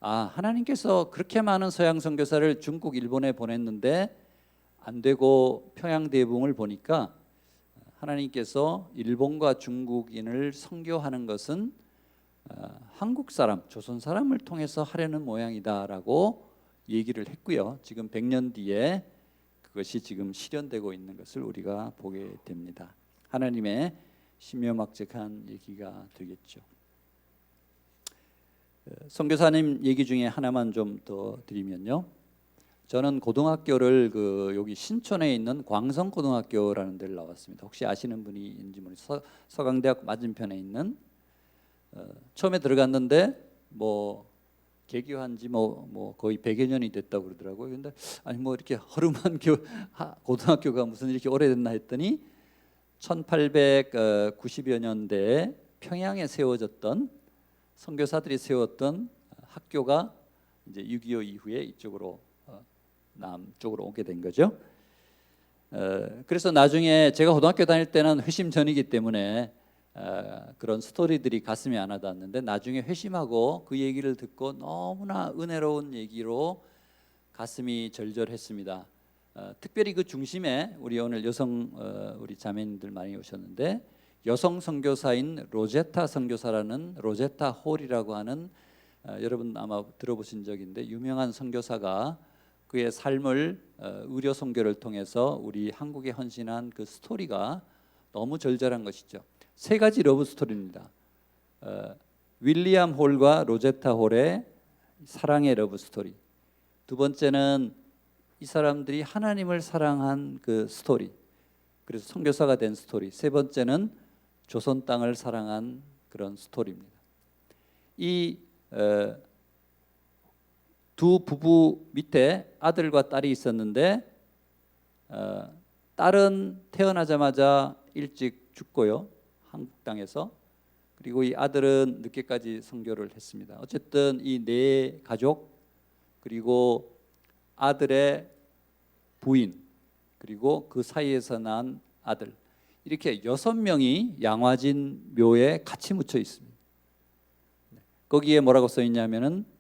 하나님께서 그렇게 많은 서양 선교사를 중국, 일본에 보냈는데 안 되고 평양 대붕을 보니까 하나님께서 일본과 중국인을 선교하는 것은 한국 사람, 조선 사람을 통해서 하려는 모양이다라고 얘기를 했고요. 지금 100년 뒤에 그것이 지금 실현되고 있는 것을 우리가 보게 됩니다. 하나님의 신묘막측한 얘기가 되겠죠. 선교사님 얘기 중에 하나만 좀 더 드리면요. 저는 고등학교를 여기 신촌에 있는 광성고등학교라는 데를 나왔습니다. 혹시 아시는 분이 있는지 모르겠어요. 서강대학 맞은편에 있는 처음에 들어갔는데 개교한 지 거의 100여 년이 됐다고 그러더라고요. 근데 이렇게 허름한 고등학교가 무슨 이렇게 오래됐나 했더니 1890여 년대에 평양에 세워졌던 선교사들이 세웠던 학교가 이제 6.25 이후에 이쪽으로 남쪽으로 오게 된 거죠. 그래서 나중에 제가 고등학교 다닐 때는 회심 전이기 때문에 그런 스토리들이 가슴에 안 와닿았는데 나중에 회심하고 그 얘기를 듣고 너무나 은혜로운 얘기로 가슴이 절절했습니다. 특별히 그 중심에 우리 오늘 우리 자매님들 많이 오셨는데 여성 선교사인 로제타 선교사라는 로제타 홀이라고 하는 여러분 아마 들어보신 적인데 유명한 선교사가 그의 삶을 의료 선교를 통해서 우리 한국에 헌신한 그 스토리가 너무 절절한 것이죠. 세 가지 러브 스토리입니다. 윌리엄 홀과 로제타 홀의 사랑의 러브 스토리. 두 번째는 이 사람들이 하나님을 사랑한 그 스토리. 그래서 선교사가 된 스토리. 세 번째는 조선 땅을 사랑한 그런 스토리입니다. 이 두 부부 밑에 아들과 딸이 있었는데 딸은 태어나자마자 일찍 죽고요. 한국 땅에서. 그리고 이 아들은 늦게까지 선교를 했습니다. 어쨌든 이 네 가족 그리고 아들의 부인 그리고 그 사이에서 난 아들 이렇게 6명이 양화진 묘에 같이 묻혀 있습니다. 거기에 뭐라고 써 있냐면은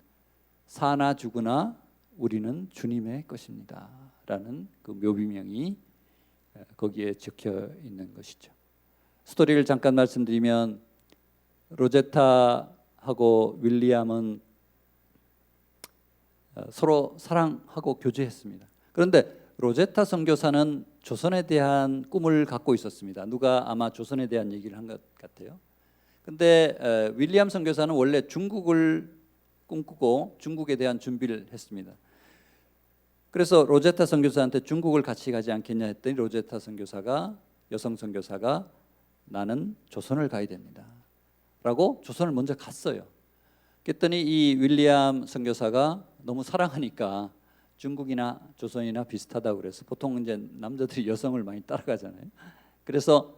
사나 죽으나 우리는 주님의 것입니다 라는 그 묘비명이 거기에 적혀 있는 것이죠. 스토리를 잠깐 말씀드리면 로제타하고 윌리엄은 서로 사랑하고 교제했습니다. 그런데 로제타 선교사는 조선에 대한 꿈을 갖고 있었습니다. 누가 아마 조선에 대한 얘기를 한 것 같아요. 근데 윌리엄 선교사는 원래 중국을 꿈꾸고 중국에 대한 준비를 했습니다. 그래서 로제타 선교사한테 중국을 같이 가지 않겠냐 했더니 로제타 선교사가 여성 선교사가 나는 조선을 가야 됩니다 라고 조선을 먼저 갔어요. 그랬더니 이 윌리엄 선교사가 너무 사랑하니까 중국이나 조선이나 비슷하다고 그래서 보통 이제 남자들이 여성을 많이 따라가잖아요. 그래서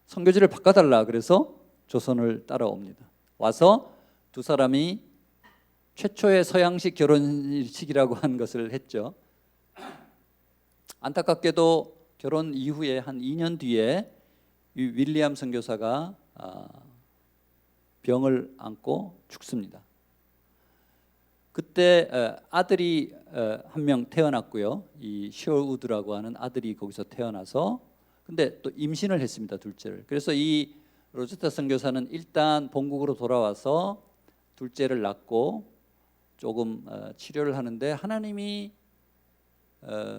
선교지를 바꿔달라 그래서 조선을 따라옵니다. 와서 두 사람이 최초의 서양식 결혼식이라고 한 것을 했죠. 안타깝게도 결혼 이후에 한 2년 뒤에 이 윌리엄 선교사가 병을 안고 죽습니다. 그때 아들이 한 명 태어났고요. 이 셔우드라고 하는 아들이 거기서 태어나서 근데 또 임신을 했습니다. 둘째를. 그래서 이 로제타 선교사는 일단 본국으로 돌아와서 둘째를 낳고 조금 치료를 하는데 하나님이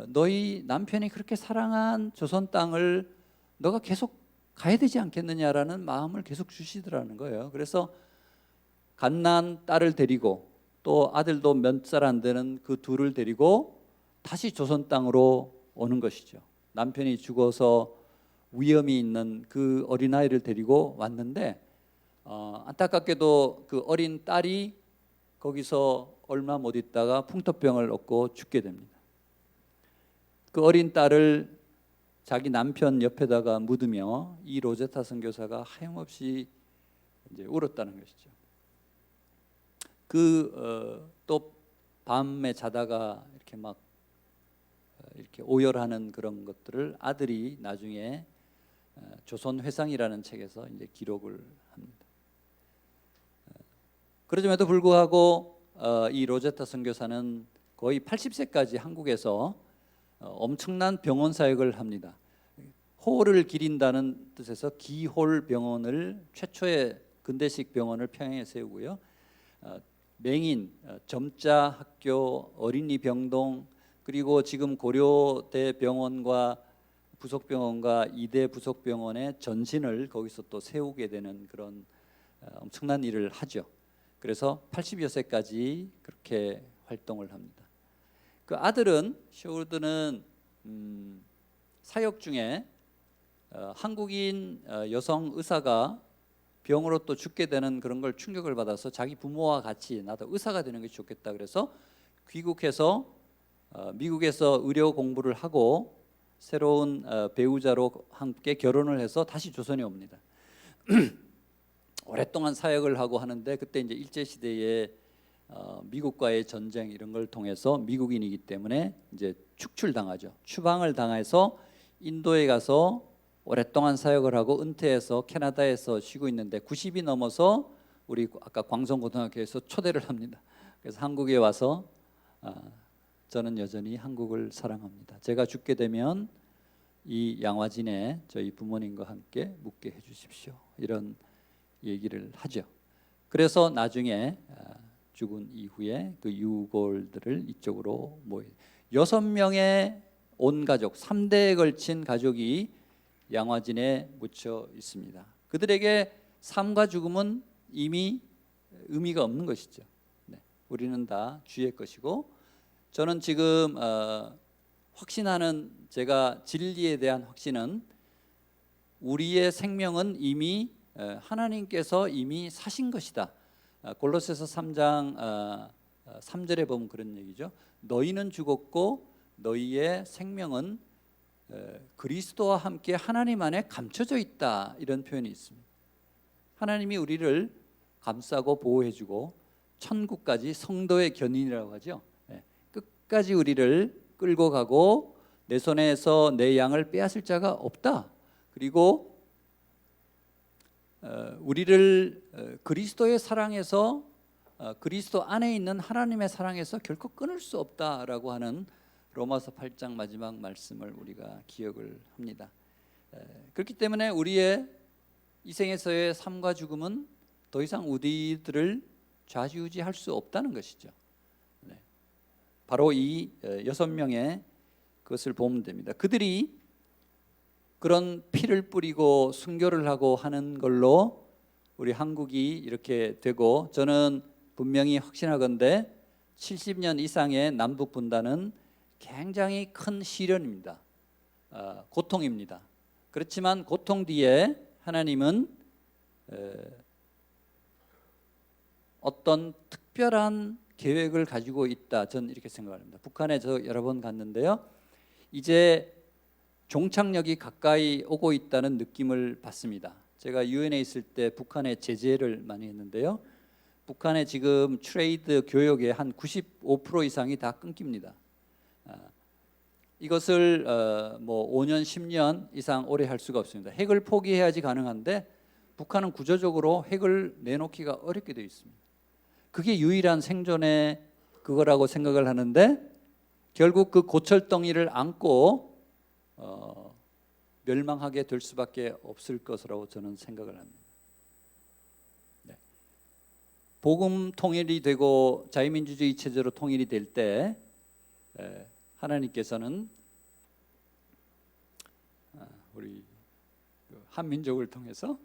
너희 남편이 그렇게 사랑한 조선 땅을 너가 계속 가야 되지 않겠느냐라는 마음을 계속 주시더라는 거예요. 그래서 갓난 딸을 데리고 또 아들도 몇 살 안 되는 그 둘을 데리고 다시 조선 땅으로 오는 것이죠. 남편이 죽어서 위험이 있는 그 어린아이를 데리고 왔는데 안타깝게도 그 어린 딸이 거기서 얼마 못 있다가 풍토병을 얻고 죽게 됩니다. 그 어린 딸을 자기 남편 옆에다가 묻으며 이 로제타 선교사가 하염없이 이제 울었다는 것이죠. 또 밤에 자다가 이렇게 막 이렇게 오열하는 그런 것들을 아들이 나중에 조선회상이라는 책에서 이제 기록을 합니다. 그러즘에도 불구하고 이 로제타 선교사는 거의 80세까지 한국에서 엄청난 병원 사역을 합니다. 호를 기린다는 뜻에서 기홀병원을 최초의 근대식 병원을 평양에 세우고요. 맹인, 점자 학교, 어린이 병동, 그리고 지금 고려대 병원과 부속병원과 이대 부속병원의 전신을 거기서 또 세우게 되는 그런 엄청난 일을 하죠. 그래서 80여 세까지 그렇게 활동을 합니다. 그 아들은 쇼우드는 사역 중에 한국인 여성 의사가 병으로 또 죽게 되는 그런 걸 충격을 받아서 자기 부모와 같이 나도 의사가 되는 게 좋겠다 그래서 귀국해서 미국에서 의료 공부를 하고 새로운 배우자로 함께 결혼을 해서 다시 조선에 옵니다. 오랫동안 사역을 하고 하는데 그때 이제 일제 시대에 미국과의 전쟁 이런 걸 통해서 미국인이기 때문에 이제 축출당하죠. 추방을 당해서 인도에 가서 오랫동안 사역을 하고 은퇴해서 캐나다에서 쉬고 있는데 90이 넘어서 우리 아까 광성고등학교에서 초대를 합니다. 그래서 한국에 와서 저는 여전히 한국을 사랑합니다. 제가 죽게 되면 이 양화진에 저희 부모님과 함께 묵게 해주십시오. 이런 얘기를 하죠. 그래서 나중에 죽은 이후에 그 유골들을 이쪽으로 모이 6명의 온 가족 3대에 걸친 가족이 양화진에 묻혀 있습니다. 그들에게 삶과 죽음은 이미 의미가 없는 것이죠. 네, 우리는 다 주의 것이고 저는 지금 확신하는 제가 진리에 대한 확신은 우리의 생명은 이미 하나님께서 이미 사신 것이다. 골로새서 3장 3절에 보면 그런 얘기죠. 너희는 죽었고 너희의 생명은 그리스도와 함께 하나님 안에 감춰져 있다. 이런 표현이 있습니다. 하나님이 우리를 감싸고 보호해주고 천국까지 성도의 견인이라고 하죠. 끝까지 우리를 끌고 가고 내 손에서 내 양을 빼앗을 자가 없다. 그리고 우리를 그리스도의 사랑에서 그리스도 안에 있는 하나님의 사랑에서 결코 끊을 수 없다라고 하는 로마서 8장 마지막 말씀을 우리가 기억을 합니다. 그렇기 때문에 우리의 이 생에서의 삶과 죽음은 더 이상 우리들을 좌지우지할 수 없다는 것이죠. 바로 이 6명의 그것을 보면 됩니다. 그들이 그런 피를 뿌리고 순교를 하고 하는 걸로 우리 한국이 이렇게 되고 저는 분명히 확신하건대 70년 이상의 남북 분단은 굉장히 큰 시련입니다. 고통입니다. 그렇지만 고통 뒤에 하나님은 어떤 특별한 계획을 가지고 있다. 저는 이렇게 생각합니다. 북한에 저 여러 번 갔는데요. 이제 종착역이 가까이 오고 있다는 느낌을 받습니다. 제가 유엔에 있을 때 북한에 제재를 많이 했는데요. 북한의 지금 트레이드 교역의 한 95% 이상이 다 끊깁니다. 이것을 뭐 5년, 10년 이상 오래 할 수가 없습니다. 핵을 포기해야지 가능한데 북한은 구조적으로 핵을 내놓기가 어렵게 되어 있습니다. 그게 유일한 생존의 그거라고 생각을 하는데 결국 그 고철덩이를 안고 멸망하게 될 수밖에 없을 것이라고 저는 생각을 합니다. 네. 복음 통일이 되고 자유민주주의 체제로 통일이 될 때 하나님께서는 우리 한민족을 통해서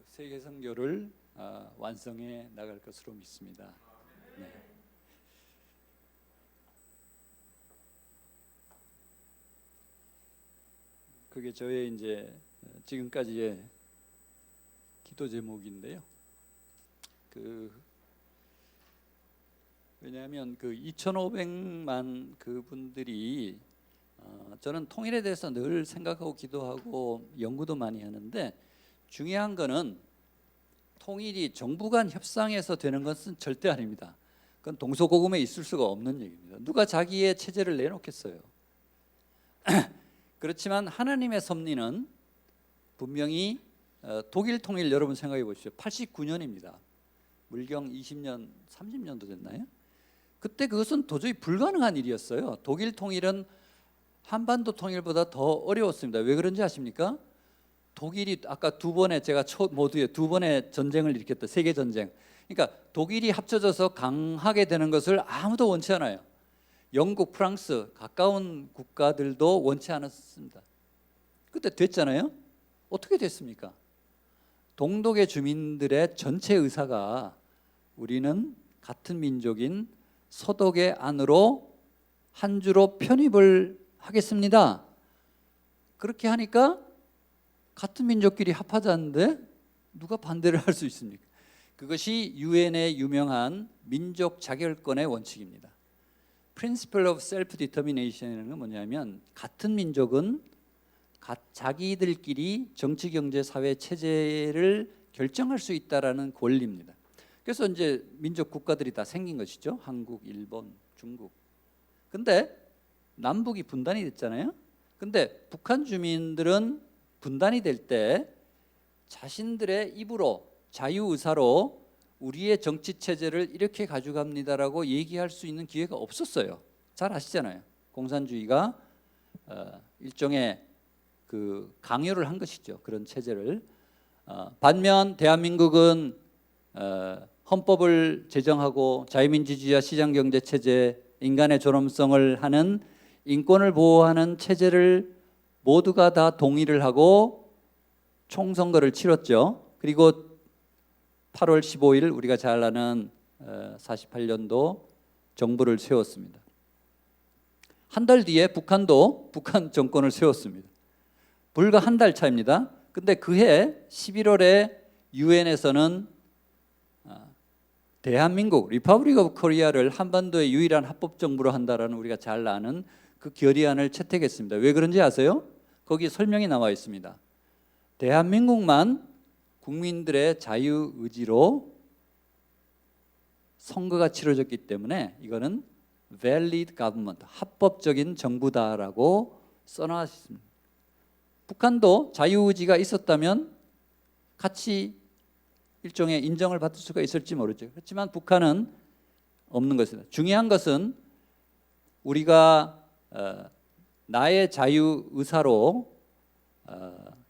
세계 선교를 완성해 나갈 것으로 믿습니다. 네. 그게 저의 이제 지금까지의 기도 제목인데요. 왜냐하면 그 2,500만 그분들이 저는 통일에 대해서 늘 생각하고 기도하고 연구도 많이 하는데 중요한 거는 통일이 정부 간 협상에서 되는 것은 절대 아닙니다. 그건 동서고금에 있을 수가 없는 얘기입니다. 누가 자기의 체제를 내놓겠어요. 그렇지만 하나님의 섭리는 분명히 독일 통일 여러분 생각해 보십시오. 89년입니다. 물경 20년, 30년도 됐나요? 그때 그것은 도저히 불가능한 일이었어요. 독일 통일은 한반도 통일보다 더 어려웠습니다. 왜 그런지 아십니까? 독일이 아까 제가 모두에 두 번의 전쟁을 일으켰다. 세계 전쟁. 그러니까 독일이 합쳐져서 강하게 되는 것을 아무도 원치 않아요. 영국, 프랑스 가까운 국가들도 원치 않았습니다. 그때 됐잖아요. 어떻게 됐습니까? 동독의 주민들의 전체 의사가 우리는 같은 민족인 서독의 안으로 한 주로 편입을 하겠습니다. 그렇게 하니까 같은 민족끼리 합하자는데 누가 반대를 할 수 있습니까? 그것이 유엔의 유명한 민족 자결권의 원칙입니다. Principle of Self-Determination이라는 건 뭐냐면 같은 민족은 자기들끼리 정치, 경제, 사회 체제를 결정할 수 있다라는 권리입니다. 그래서 이제 민족 국가들이 다 생긴 것이죠. 한국, 일본, 중국. 근데 남북이 분단이 됐잖아요. 근데 북한 주민들은 분단이 될 때 자신들의 입으로 자유의사로 우리의 정치 체제를 이렇게 가져갑니다라고 얘기할 수 있는 기회가 없었어요. 잘 아시잖아요. 공산주의가 일종의 그 강요를 한 것이죠. 그런 체제를. 반면 대한민국은 헌법을 제정하고 자유민주주의와 시장경제 체제, 인간의 존엄성을 하는 인권을 보호하는 체제를 모두가 다 동의를 하고 총선거를 치렀죠. 그리고 8월 15일 우리가 잘 아는 48년도 정부를 세웠습니다. 한 달 뒤에 북한도 북한 정권을 세웠습니다. 불과 한 달 차입니다. 근데 그해 11월에 유엔에서는 대한민국 리퍼블릭 오브 코리아를 한반도의 유일한 합법 정부로 한다라는 우리가 잘 아는 그 결의안을 채택했습니다. 왜 그런지 아세요? 거기 설명이 나와 있습니다. 대한민국만 국민들의 자유 의지로 선거가 치러졌기 때문에 이거는 valid government, 합법적인 정부다라고 써놨습니다. 북한도 자유 의지가 있었다면 같이 일종의 인정을 받을 수가 있을지 모르죠. 그렇지만 북한은 없는 것입니다. 중요한 것은 우리가 나의 자유 의사로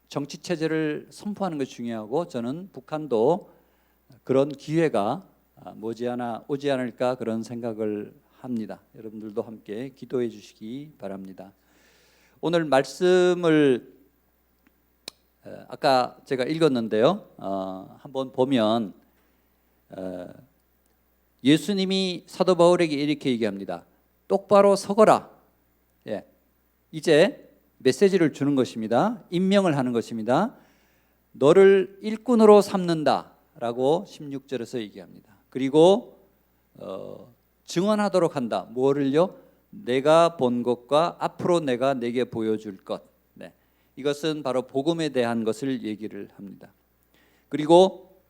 정치 체제를 선포하는 것이 중요하고 저는 북한도 그런 기회가 머지않아 오지 않을까 그런 생각을 합니다. 여러분들도 함께 기도해 주시기 바랍니다. 오늘 말씀을 아까 제가 읽었는데요. 한번 보면 예수님이 사도 바울에게 이렇게 얘기합니다. 똑바로 서거라. 예. 이제 메시지를 주는 것입니다. 임명을 하는 것입니다. 너를 일꾼으로 삼는다라고 16절에서 얘기합니다. 그리고 증언하도록 한다. 뭐를요? 내가 본 것과 앞으로 내가 내게 보여줄 것. 네. 이것은 바로 복음에 대한 것을 얘기를 합니다. 그리고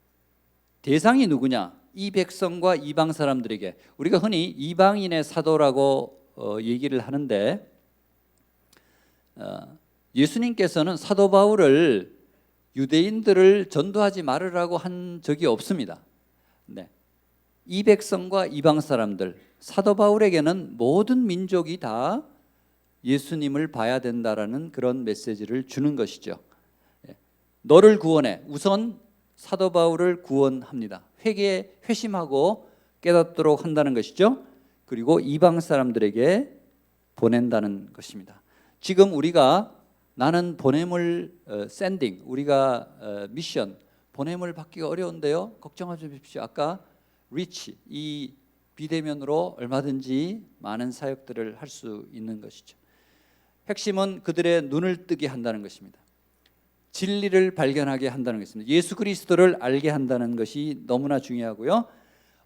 대상이 누구냐? 이 백성과 이방 사람들에게 우리가 흔히 이방인의 사도라고 얘기를 하는데 예수님께서는 사도 바울을 유대인들을 전도하지 말으라고 한 적이 없습니다. 네. 이 백성과 이방 사람들, 사도 바울에게는 모든 민족이 다 예수님을 봐야 된다라는 그런 메시지를 주는 것이죠. 너를 구원해. 우선 사도 바울을 구원합니다. 회심하고 깨닫도록 한다는 것이죠. 그리고 이방 사람들에게 보낸다는 것입니다. 지금 우리가 나는 보냄을 샌딩, 우리가 미션 보냄을 받기가 어려운데요. 걱정하지 마십시오. 아까 리치, 이 비대면으로 얼마든지 많은 사역들을 할 수 있는 것이죠. 핵심은 그들의 눈을 뜨게 한다는 것입니다. 진리를 발견하게 한다는 것입니다. 예수 그리스도를 알게 한다는 것이 너무나 중요하고요.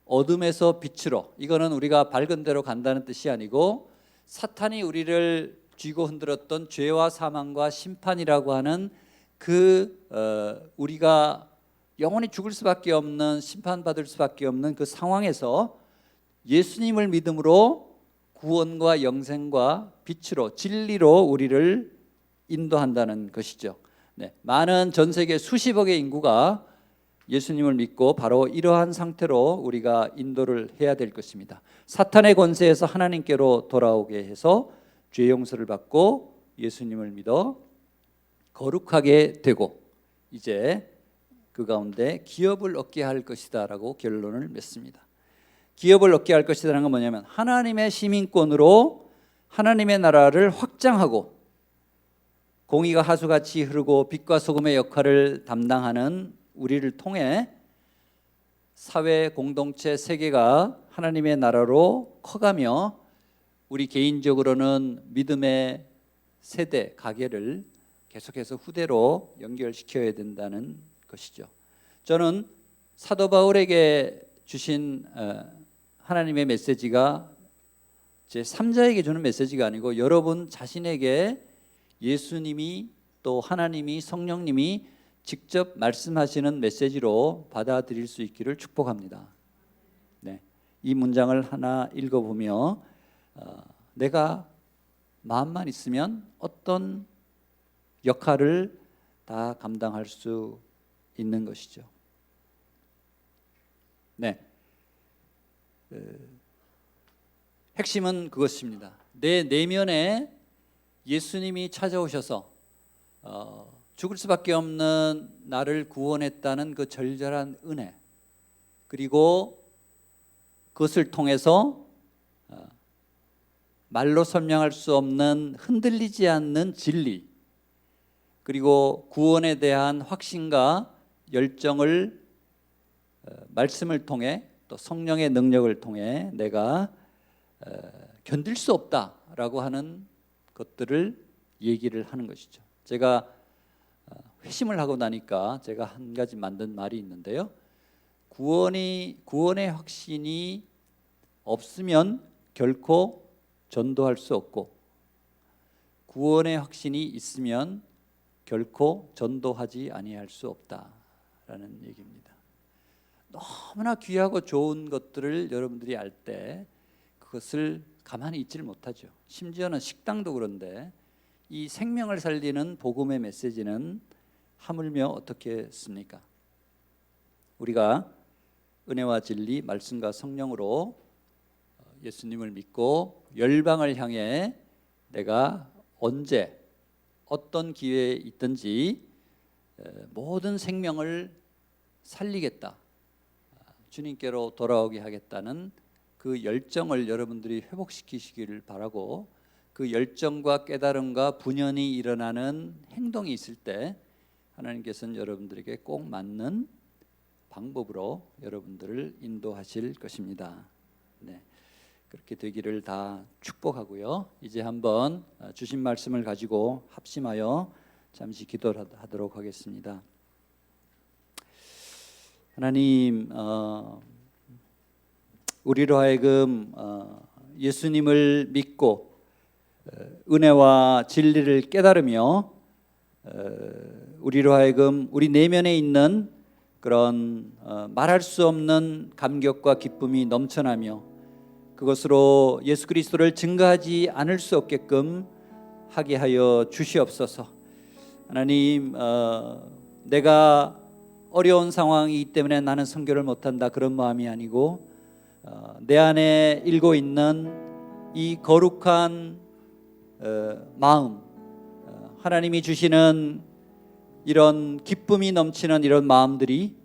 어둠에서 빛으로, 이거는 우리가 밝은 데로 간다는 뜻이 아니고 사탄이 우리를 쥐고 흔들었던 죄와 사망과 심판이라고 하는 우리가 영원히 죽을 수밖에 없는, 심판받을 수밖에 없는 그 상황에서 예수님을 믿음으로 구원과 영생과 빛으로, 진리로 우리를 인도한다는 것이죠. 네, 많은 전 세계 수십억의 인구가 예수님을 믿고 바로 이러한 상태로 우리가 인도를 해야 될 것입니다. 사탄의 권세에서 하나님께로 돌아오게 해서 죄 용서를 받고 예수님을 믿어 거룩하게 되고 이제 그 가운데 기업을 얻게 할 것이다 라고 결론을 맺습니다. 기업을 얻게 할 것이라는 건 뭐냐면 하나님의 시민권으로 하나님의 나라를 확장하고 공의가 하수같이 흐르고 빛과 소금의 역할을 담당하는 우리를 통해 사회 공동체 세계가 하나님의 나라로 커가며 우리 개인적으로는 믿음의 세대 가계를 계속해서 후대로 연결시켜야 된다는 것이죠. 저는 사도 바울에게 주신 하나님의 메시지가 제 3자에게 주는 메시지가 아니고 여러분 자신에게 예수님이 또 하나님이 성령님이 직접 말씀하시는 메시지로 받아들일 수 있기를 축복합니다. 네, 이 문장을 하나 읽어보며 내가 마음만 있으면 어떤 역할을 다 감당할 수 있는 것이죠. 네, 핵심은 그것입니다. 내 내면에 예수님이 찾아오셔서 죽을 수밖에 없는 나를 구원했다는 그 절절한 은혜, 그리고 그것을 통해서 말로 설명할 수 없는 흔들리지 않는 진리, 그리고 구원에 대한 확신과 열정을 말씀을 통해 또 성령의 능력을 통해 내가 견딜 수 없다라고 하는 것들을 얘기를 하는 것이죠. 제가 회심을 하고 나니까 제가 한 가지 만든 말이 있는데요. 구원의 확신이 없으면 결코 전도할 수 없고 구원의 확신이 있으면 결코 전도하지 아니할 수 없다라는 얘기입니다. 너무나 귀하고 좋은 것들을 여러분들이 알 때 그것을 가만히 있지를 못하죠. 심지어는 식당도 그런데 이 생명을 살리는 복음의 메시지는 하물며 어떻겠습니까? 우리가 은혜와 진리, 말씀과 성령으로 예수님을 믿고 열방을 향해 내가 언제 어떤 기회에 있든지 모든 생명을 살리겠다, 주님께로 돌아오게 하겠다는 그 열정을 여러분들이 회복시키시기를 바라고, 그 열정과 깨달음과 분연이 일어나는 행동이 있을 때 하나님께서는 여러분들에게 꼭 맞는 방법으로 여러분들을 인도하실 것입니다. 네, 그렇게 되기를 다 축복하고요. 이제 한번 주신 말씀을 가지고 합심하여 잠시 기도하도록 하겠습니다. 하나님, 우리로 하여금 예수님을 믿고 은혜와 진리를 깨달으며 우리로 하여금 우리 내면에 있는 그런 말할 수 없는 감격과 기쁨이 넘쳐나며 그것으로 예수 그리스도를 증거하지 않을 수 없게끔 하게 하여 주시옵소서. 하나님, 내가 어려운 상황이기 때문에 나는 선교를 못한다, 그런 마음이 아니고 내 안에 일고 있는 이 거룩한 마음, 하나님이 주시는 이런 기쁨이 넘치는 이런 마음들이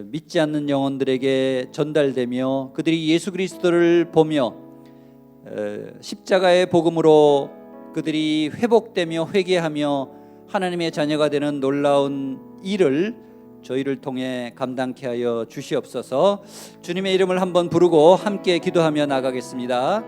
믿지 않는 영혼들에게 전달되며 그들이 예수 그리스도를 보며 십자가의 복음으로 그들이 회복되며 회개하며 하나님의 자녀가 되는 놀라운 일을 저희를 통해 감당케 하여 주시옵소서. 주님의 이름을 한번 부르고 함께 기도하며 나가겠습니다.